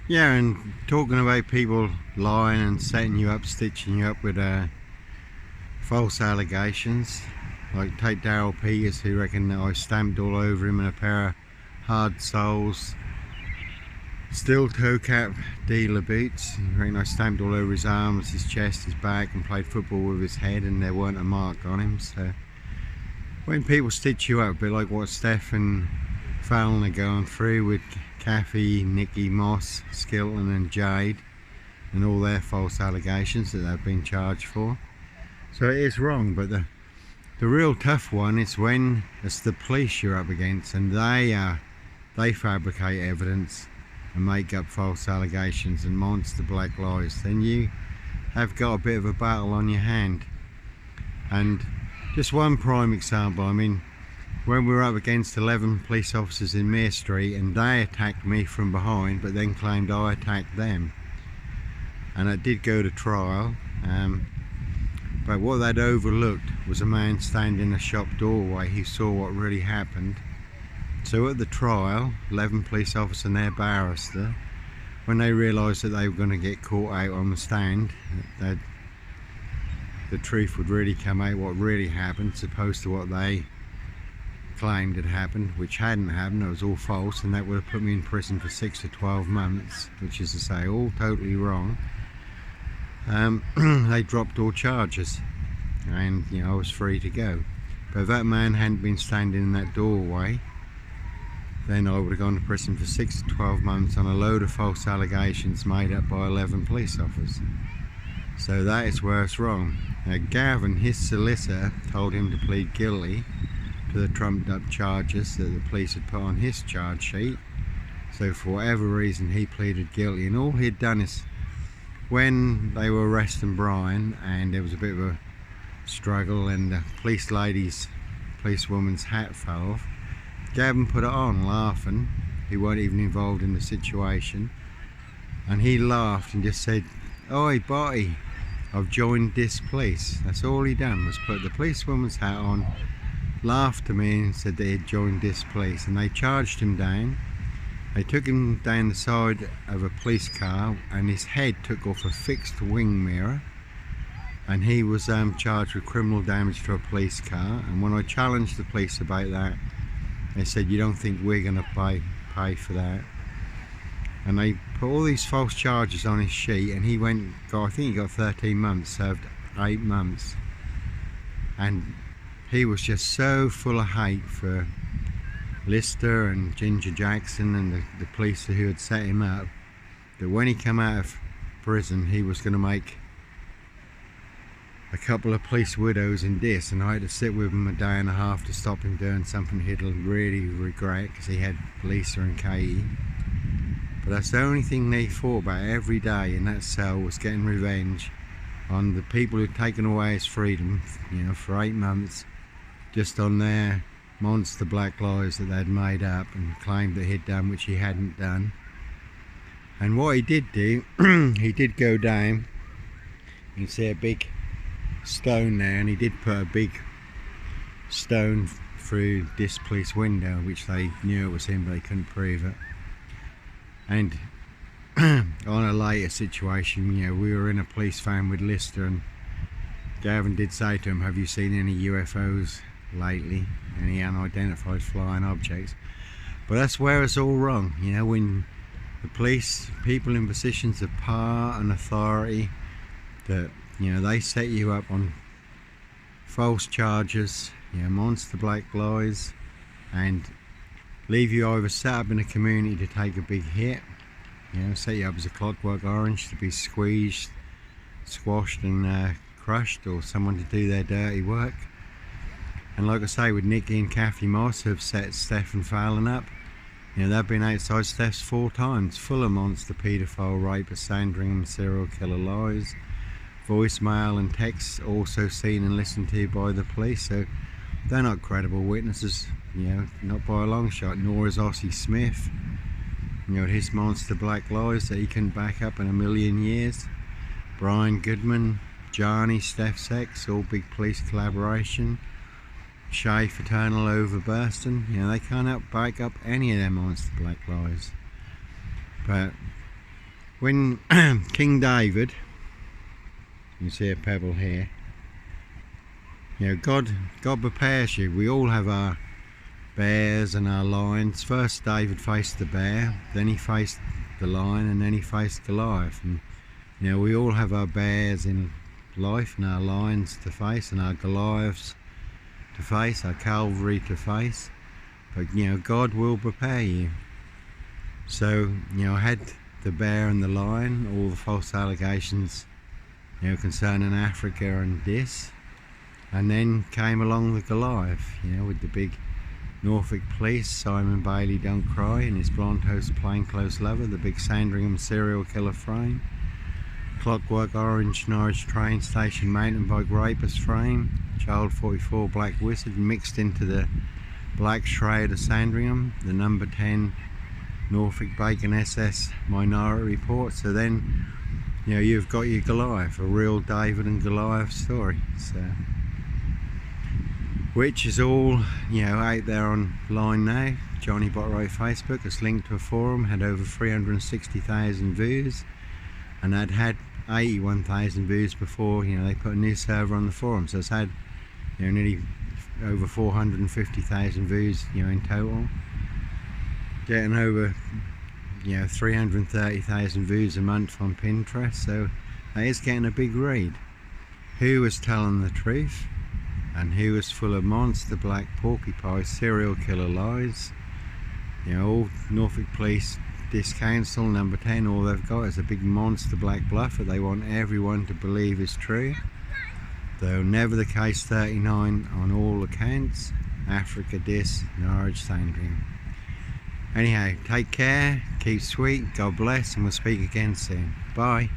Yeah, and talking about people lying and setting you up, stitching you up with false allegations. Like take Daryl Peters, who reckoned that I stamped all over him in a pair of hard soles steel toe cap dealer boots. He reckoned I stamped all over his arms, his chest, his back, and played football with his head, and there weren't a mark on him. So when people stitch you up, a bit like what Steph and Fallon are going through with Kathy, Nikki, Moss, Skilton and Jade, and all their false allegations that they've been charged for. So it is wrong, but the real tough one is when it's the police you're up against, and they fabricate evidence and make up false allegations and monster black lies. Then you have got a bit of a battle on your hand. And just one prime example, I mean, when we were up against 11 police officers in Mere Street, and they attacked me from behind but then claimed I attacked them, and it did go to trial, but what they'd overlooked was a man standing in a shop doorway who saw what really happened. So at the trial, 11 police officers and their barrister, when they realised that they were going to get caught out on the stand, that the truth would really come out, what really happened, as opposed to what they claimed had happened, which hadn't happened. It was all false, and that would have put me in prison for 6 to 12 months, which is to say all totally wrong. They dropped all charges, and I was free to go. But if that man hadn't been standing in that doorway, then I would have gone to prison for 6 to 12 months on a load of false allegations made up by 11 police officers. So that is where it's wrong. Now Gavin, his solicitor, told him to plead guilty to the trumped up charges that the police had put on his charge sheet. So for whatever reason he pleaded guilty, and all he'd done is, when they were arresting Brian and there was a bit of a struggle and the policewoman's hat fell off, Gavin put it on laughing. He weren't even involved in the situation, and he laughed and just said, "Oi Botty, I've joined this police." That's all he done, was put the policewoman's hat on, laughed to me and said that he'd joined this police. And they charged him down. They took him down the side of a police car, and his head took off a fixed wing mirror, and he was charged with criminal damage to a police car. And when I challenged the police about that, they said, "You don't think we're going to pay for that?" And they put all these false charges on his sheet, and I think he got 13 months, served 8 months. And he was just so full of hate for Lister and Ginger Jackson and the police who had set him up, that when he came out of prison, he was going to make a couple of police widows in this, and I had to sit with him a day and a half to stop him doing something he'd really regret, because he had Lisa and Katie. But that's the only thing they thought about every day in that cell, was getting revenge on the people who'd taken away his freedom, for 8 months, just on their monster black lies that they'd made up and claimed that he'd done, which he hadn't done. And what he did do, he did go down. You can see a big stone there, and he did put a big stone through this police window, which they knew it was him, but they couldn't prove it. And on a later situation, we were in a police van with Lister, and Gavin did say to him, "Have you seen any UFOs lately? Any unidentified flying objects?" But that's where it's all wrong. When the police, people in positions of power and authority, that they set you up on false charges, monster black lies, and leave you either set up in a community to take a big hit, set you up as a clockwork orange to be squeezed, squashed and crushed, or someone to do their dirty work. And like I say, with Nikki and Kathy Moss, who have set Steph and Fallon up, they've been outside Steph's 4 times, full of monster paedophile, rapist, Sandringham, serial killer lies, voicemail and texts also seen and listened to by the police. So they're not credible witnesses, not by a long shot. Nor is Ossie Smith, his monster black lies that he couldn't back up in a million years. Brian Goodman, Johnny, Steph's ex, all big police collaboration. Shay Fraternal overbursting, they can't back up any of their monster black lies. But When King David, you see a pebble here, you know, God prepares you. We all have our bears and our lions. First David faced the bear, then he faced the lion, and then he faced Goliath. And you know, we all have our bears in life and our lions to face and our Goliaths to face, our cavalry to face. But you know, God will prepare you. So you know, I had the bear and the lion, all the false allegations, you know, concerning Africa and this, and then came along the Goliath, you know, with the big Norfolk police, Simon Bailey Don't Cry, and his blonde host plainclothes lover, the big Sandringham serial killer frame, Clockwork Orange Norwich train station mountain bike rapist frame, Child 44 Black Wizard mixed into the Black Shroud of Sandringham, the number 10 Norfolk Bacon SS Minority Report. So then, you know, you've got your Goliath, a real David and Goliath story. So, which is all, you know, out there online now. Johnny Botwright Facebook, it's linked to a forum, had over 360,000 views, and that had 81,000 views before, you know, they put a new server on the forum. So it's had, you know, nearly over 450,000 views, you know, in total. Getting over, you know, 330,000 views a month on Pinterest, so that is getting a big read. Who was telling the truth, and who was full of monster black porcupine serial killer lies? You know, all Norfolk Police this council, number 10, all they've got is a big monster black bluff that they want everyone to believe is true. Though never the case 39 on all accounts. Africa dis, Norwich Sandringham. Anyhow, take care, keep sweet, God bless, and we'll speak again soon. Bye.